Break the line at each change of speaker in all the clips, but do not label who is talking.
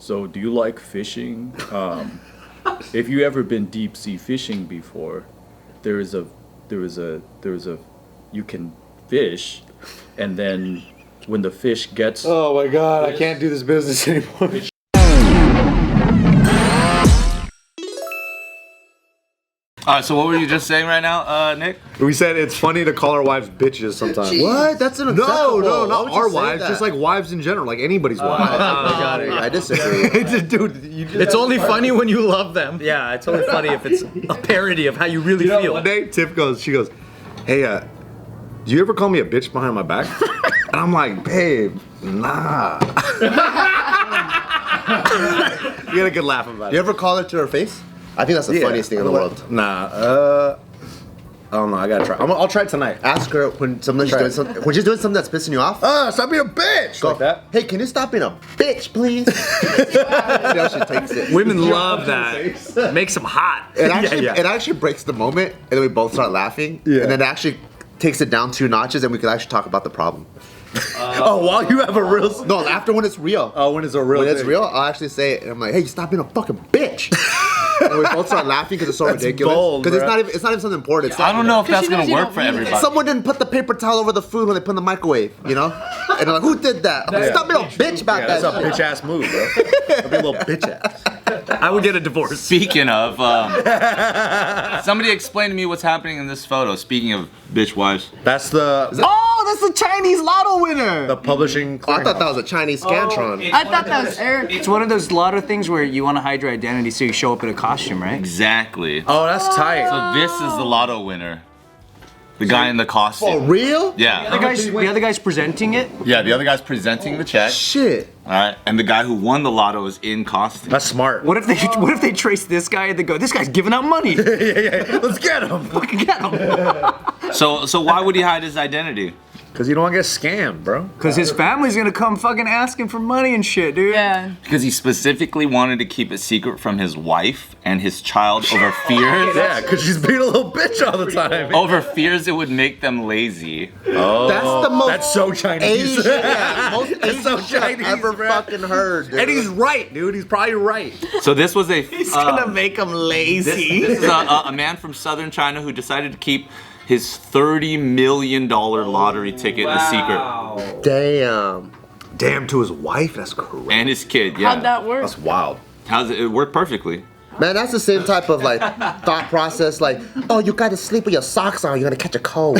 So do you like fishing? If you ever been deep sea fishing before, there is a you can fish, and then when the fish gets
Oh my god, I can't do this business anymore.
So what were you just saying right now, Nick?
We said it's funny to call our wives bitches sometimes.
What? That's unacceptable.
No,
Why
not
would you
our
say
wives,
that?
just like wives in general, like anybody's wife.
I disagree.
Dude, you just
It's only funny when you love them. Yeah, it's only funny if it's a parody of how you really feel.
One day, Tiff goes, hey, do you ever call me a bitch behind my back? And I'm like, babe, nah. You get a good laugh about it.
You ever call her to her face? I think that's the funniest thing in the world.
Nah, I don't know. I gotta try. I'll try it tonight.
Ask her when she's doing something that's pissing you off.
Stop being a bitch.
Go,
like that.
Hey, can you stop being a bitch, please? See how she takes it.
Women love that. Makes them hot.
It actually breaks the moment, and then we both start laughing.
Yeah.
And then it actually takes it down 2 notches, and we can actually talk about the problem.
While you have a real.
No, after when it's real.
Oh, when it's a real.
When it's
thing.
real, I'll actually say it, and I'm like, hey, stop being a fucking bitch. And we both start laughing because it's so ridiculous. Because it's not even something important. It's
I don't know if that's gonna work for everybody.
Someone didn't put the paper towel over the food when they put in the microwave, you know? And they're like, who did that? I'm like, stop being a bitch about that.
That's a bitch ass move, bro. That'd be a little bitch ass.
I would get a divorce.
Speaking of, somebody explain to me what's happening in this photo. Speaking of bitch wives.
That's the
That's the Chinese lotto winner.
publishing.
I thought that was a Chinese Scantron.
I thought that was Eric.
It's one of those lotto things where you want to hide your identity so you show up in a costume, right?
Exactly.
Oh, that's tight.
So this is the lotto winner. The guy in the costume.
For real?
Yeah.
The other guy's presenting it.
Yeah, the other guy's presenting the check.
Shit.
Alright. And the guy who won the lotto is in costume.
That's smart.
What if they trace this guy and they go, this guy's giving out money?
Let's get him.
Fucking get him.
So why would he hide his identity?
Because you don't want to get scammed, bro.
Because his family's gonna come fucking asking for money and shit, dude.
Yeah.
Because he specifically wanted to keep it secret from his wife and his child over fears.
Yeah, because she's being a little bitch all the time.
Over fears it would make them lazy.
Oh,
That's the most
That's so Chinese.
Asian, most Asian
so
shit I've
Chinese,
ever
bro.
fucking heard, dude.
And he's right, dude. He's probably right.
So this was a
He's gonna make him lazy.
this is a man from southern China who decided to keep his $30 million lottery ticket a secret.
Damn.
Damn, to his wife? That's crazy.
And his kid, yeah.
How'd that work?
That's wild.
How's it worked perfectly.
Man, that's the same type of like thought process. Like, oh, you gotta sleep with your socks on. You're gonna catch a cold.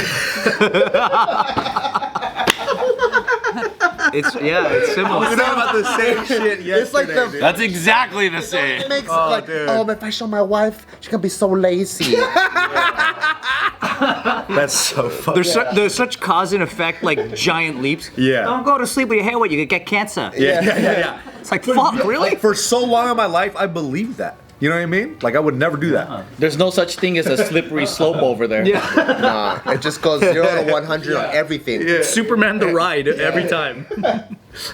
It's similar.
We're talking about the same shit yesterday.
It's like the
That's exactly the same.
it makes if I show my wife, she's gonna be so lazy.
That's so funny.
There's such cause and effect, like giant leaps.
Yeah.
Don't go to sleep with your hair wet, you could get cancer.
Yeah.
It's like, fuck, really?
Like, for so long in my life, I believed that. You know what I mean? Like, I would never do that.
There's no such thing as a slippery slope over there.
Nah, it just goes 0 to 100 on everything.
Superman the ride every time.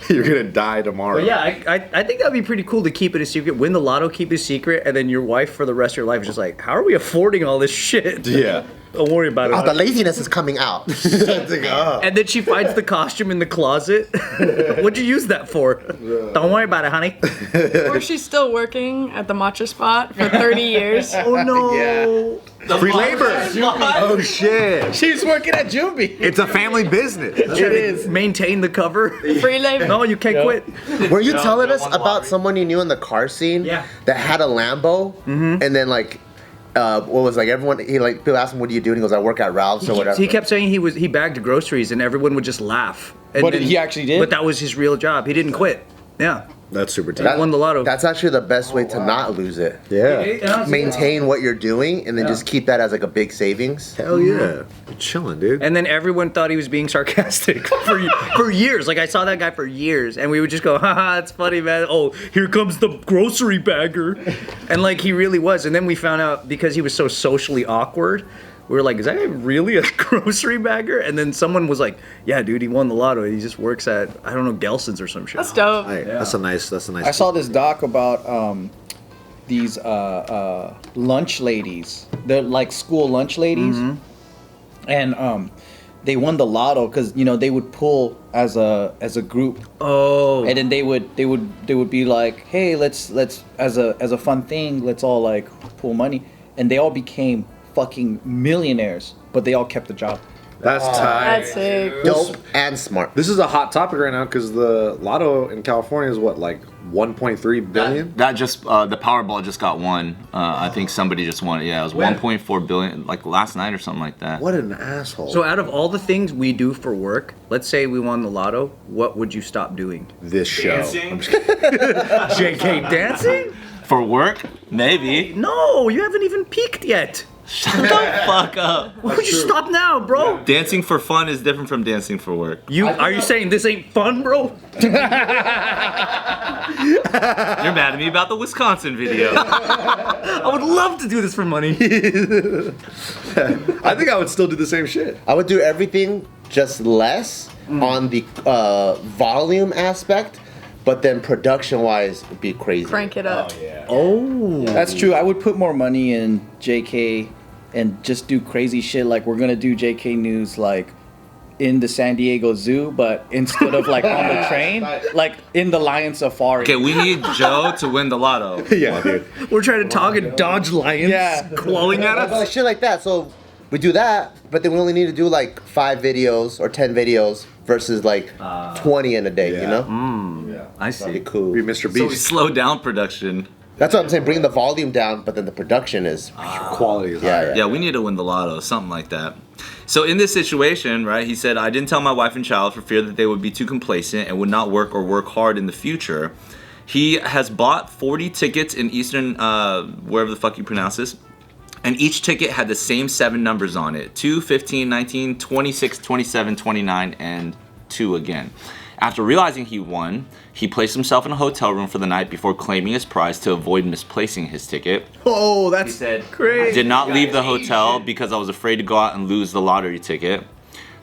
You're gonna die tomorrow.
But yeah, I think that'd be pretty cool to keep it a secret. Win the lotto, keep it a secret, and then your wife for the rest of your life is just like, how are we affording all this shit?
Yeah.
Don't worry about it.
Oh, the laziness is coming out.
And then she finds the costume in the closet. What'd you use that for? Don't worry about it, honey.
Or she's still working at the matcha spot for 30 years.
Oh no.
Free labor. Oh shit.
She's working at Juby.
It's a family business.
It is.
Maintain the cover.
Free labor.
No, you can't quit.
Were you telling us about someone you knew in the car scene?
Yeah.
That had a Lambo, and then like, what was like everyone? He like people asked him, "What do you do?" And he goes, "I work at Ralph's or whatever."
He kept saying he bagged groceries, and everyone would just laugh. And
But he actually did?
But that was his real job. He didn't quit. Yeah.
That's super
He
tough.
won the lotto.
That's actually the best way to not lose it.
Yeah.
Maintain what you're doing, and then just keep that as like a big savings.
Hell yeah. You're chilling, dude.
And then everyone thought he was being sarcastic for years. Like, I saw that guy for years, and we would just go, haha, it's funny, man. Oh, here comes the grocery bagger. And like, he really was. And then we found out, because he was so socially awkward, we were like, is that guy really a grocery bagger? And then someone was like, yeah, dude, he won the lotto. He just works at, I don't know, Gelson's or some shit.
That's dope.
Hey, that's a nice.
I saw this doc about these lunch ladies. They're like school lunch ladies, and they won the lotto because they would pull as a group.
Oh.
And then they would be like, hey, let's as a fun thing, let's all like pool money, and they all became fucking millionaires, but they all kept the job.
That's tight.
That's sick.
Dope and smart.
This is a hot topic right now because the lotto in California is what, like 1.3 billion?
That just the Powerball just got won. I think somebody just won it. Yeah, it was 1.4 billion, like last night or something like that.
What an asshole.
So out of all the things we do for work, let's say we won the lotto, what would you stop doing?
This show.
JK dancing?
For work, maybe.
No, you haven't even peaked yet.
Shut the fuck up.
Why would you stop now, bro?
Dancing for fun is different from dancing for work.
Are you saying this ain't fun, bro?
You're mad at me about the Wisconsin video.
I would love to do this for money.
I think I would still do the same shit.
I would do everything just less on the volume aspect, but then production-wise, it'd be crazy.
Crank it up.
That's true. I would put more money in JK and just do crazy shit like we're gonna do JK News like in the San Diego Zoo, but instead of like on the train, like in the lion safari.
Okay, we need Joe to win the lotto.
Yeah, dude.
We're trying to talk and dodge lions clawing at
But
us.
like shit like that. So we do that, but then we only need to do like 5 videos or 10 videos versus like 20 in a day, you know?
I
That'd be
see.
cool.
Be Mr.
So we
Beast.
slow down production.
That's what I'm saying, bring the volume down, but then the production is...
Quality is higher.
Yeah, we need to win the lotto, something like that. So in this situation, right, he said, I didn't tell my wife and child for fear that they would be too complacent and would not work or work hard in the future. He has bought 40 tickets in Eastern, wherever the fuck you pronounce this, and each ticket had the same 7 numbers on it. 2, 15, 19, 26, 27, 29, and 2 again. After realizing he won, he placed himself in a hotel room for the night before claiming his prize to avoid misplacing his ticket.
Oh,
He
that's
said,
crazy.
I did not leave the hotel because I was afraid to go out and lose the lottery ticket.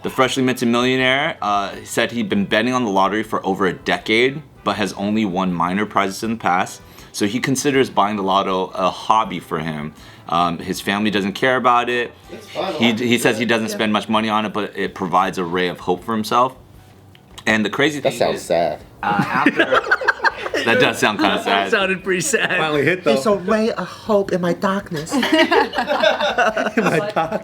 The freshly minted millionaire said he'd been betting on the lottery for over a decade, but has only won minor prizes in the past. So he considers buying the lotto a hobby for him. His family doesn't care about it. He says he doesn't spend much money on it, but it provides a ray of hope for himself. And the crazy thing
That sounds
is,
sad.
after that does sound kind of
That
sad.
sounded pretty sad.
Finally hit though.
It's a ray of hope in my darkness.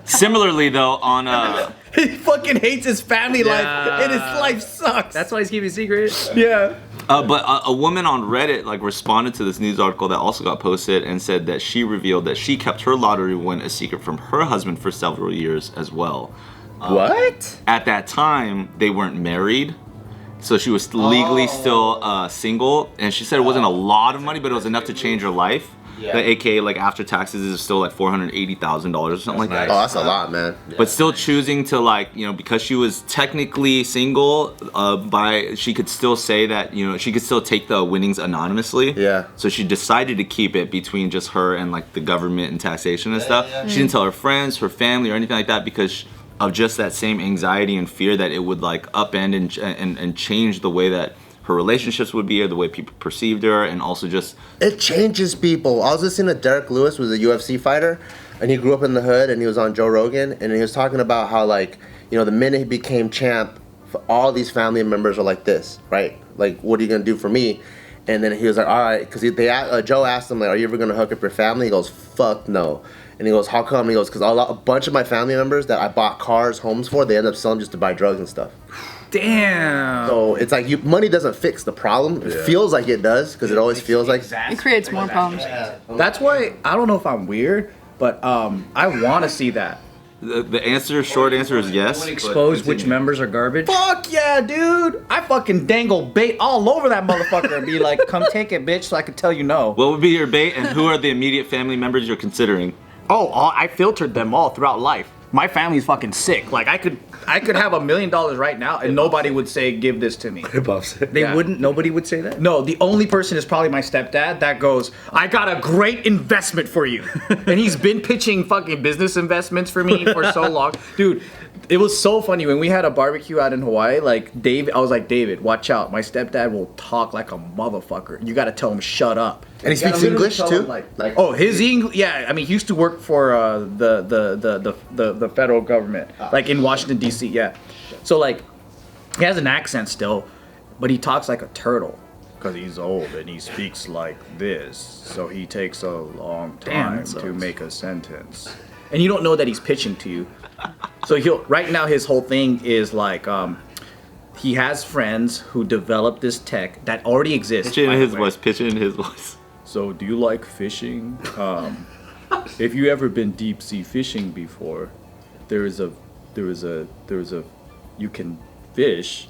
Similarly, though, on
He fucking hates his family life, and his life sucks.
That's why he's keeping secret.
yeah.
but a woman on Reddit like responded to this news article that also got posted and said that she revealed that she kept her lottery win a secret from her husband for several years as well.
What?
At that time, they weren't married, so she was legally still single. And she said it wasn't a lot of money, but it was enough to change her life. The AKA like after taxes is still like $480,000 or something like that.
Oh, that's a lot, man.
But still choosing to like, because she was technically single, she could still say that, she could still take the winnings anonymously.
Yeah.
So she decided to keep it between just her and like the government and taxation and stuff. She didn't tell her friends, her family, or anything like that because of just that same anxiety and fear that it would like upend and change the way that her relationships would be or the way people perceived her, and also just
It changes people. I was listening to Derek Lewis, who's a UFC fighter, and he grew up in the hood, and he was on Joe Rogan, and he was talking about how, like, the minute he became champ, all these family members are like this, right? Like, what are you gonna do for me? And then he was like, all right, because Joe asked him, like, are you ever gonna hook up your family? He goes, fuck no. And he goes, how come? He goes, because a bunch of my family members that I bought cars, homes for, they end up selling just to buy drugs and stuff.
Damn.
So it's like money doesn't fix the problem. It feels like it does, because it always feels like.
It creates more problems.
That's why I don't know if I'm weird, but I want to see that.
the short answer is yes. but
Expose which
continue.
members are garbage.
Fuck yeah, dude! I fucking dangle bait all over that motherfucker and be like, "Come take it, bitch," so I can tell you no.
What would be your bait, and who are the immediate family members you're considering?
Oh, I filtered them all throughout life. My family's fucking sick. Like I could have $1 million right now, and nobody would say, "Give this to me."
They wouldn't. Nobody would say that.
No, the only person is probably my stepdad that goes, "I got a great investment for you," and he's been pitching fucking business investments for me for so long, dude.
it was so funny when we had a barbecue out in Hawaii. Like David, I was like, David, watch out. My stepdad will talk like a motherfucker. You got to tell him shut up.
And he
You gotta
speaks
literally
English
tell
too?
him, like, oh, his English. Yeah, I mean, he used to work for the federal government, like in Washington D.C. Yeah, so like he has an accent still, but he talks like a turtle. Because he's old and he speaks like this, so he takes a long time to make a sentence. And you don't know that he's pitching to you. So right now his whole thing is like he has friends who developed this tech that already exists.
Pitch it in his voice. Pitch it in his voice.
So do you like fishing? If you ever been deep sea fishing before, there is a you can fish,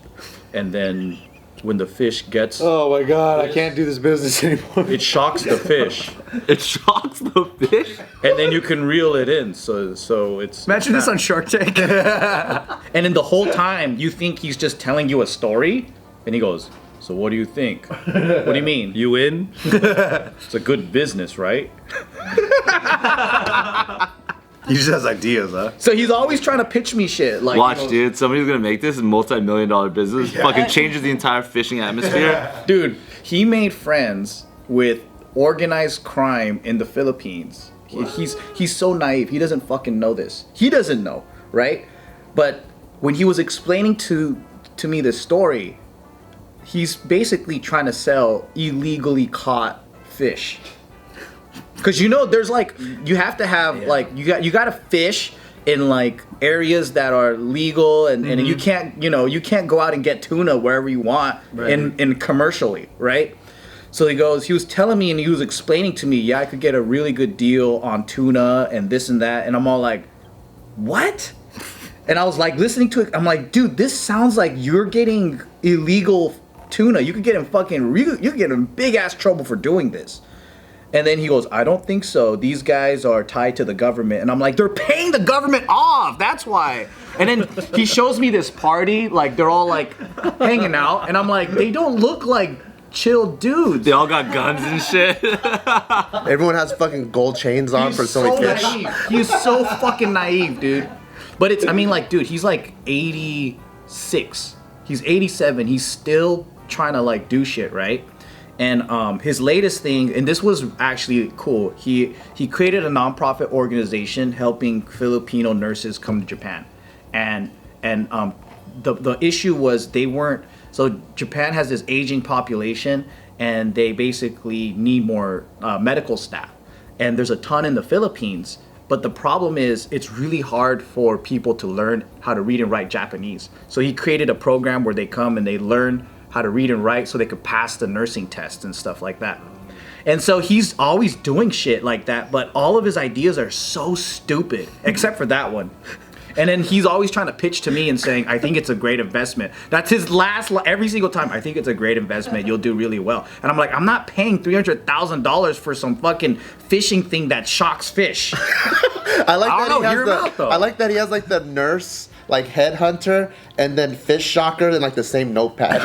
and then when the fish gets,
Oh my god, I can't do this business anymore.
it shocks the fish,
It shocks the fish.
and then you can reel it in. So it's
Imagine
it's
this on Shark Tank. And then the whole time you think he's just telling you a story, and he goes, "So what do you think? What do you mean? You in? It's a good business, right?"
He just has ideas, huh?
So he's always trying to pitch me shit. Like,
Watch,
you know,
dude. Somebody's gonna make this a multi-million-dollar busin's. Fucking changes the entire fishing atmosphere.
Dude, he made friends with organized crime in the Philippines. He's so naive. He doesn't fucking know this. He doesn't know, right? But when he was explaining to me this story, he's basically trying to sell illegally caught fish. Cause you know, there's like you have to have like you got to fish in like areas that are legal and you can't go out and get tuna wherever you want in commercially, right? So he was telling me and he was explaining to me, yeah, I could get a really good deal on tuna and this and that, and I'm all like, what? And I was like listening to it, I'm like, dude, this sounds like you're getting illegal tuna. You could get in big ass trouble for doing this. And then he goes, I don't think so. These guys are tied to the government. And I'm like, they're paying the government off. That's why. And then he shows me this party. Like, they're all, like, hanging out. And I'm like, they don't look like chill dudes.
They all got guns and shit.
Everyone has fucking gold chains on for selling fish.
Naive. He's so fucking naive, dude. But it's, I mean, like, dude, he's like 86. He's 87. He's still trying to, like, do shit, right? And his latest thing, and this was actually cool, he created a nonprofit organization helping Filipino nurses come to Japan. And the issue was they weren't, so Japan has this aging population and they basically need more medical staff. And there's a ton in the Philippines, but the problem is it's really hard for people to learn how to read and write Japanese. So he created a program where they come and they learn how to read and write so they could pass the nursing tests and stuff like that. And so he's always doing shit like that, but all of his ideas are so stupid, except for that one. And then he's always trying to pitch to me and saying, I think it's a great investment. That's his every single time, I think it's a great investment, you'll do really well. And I'm like, I'm not paying $300,000 for some fucking fishing thing that shocks fish.
I like that he has like the nurse, like headhunter, and then fish shocker in like the same notepad.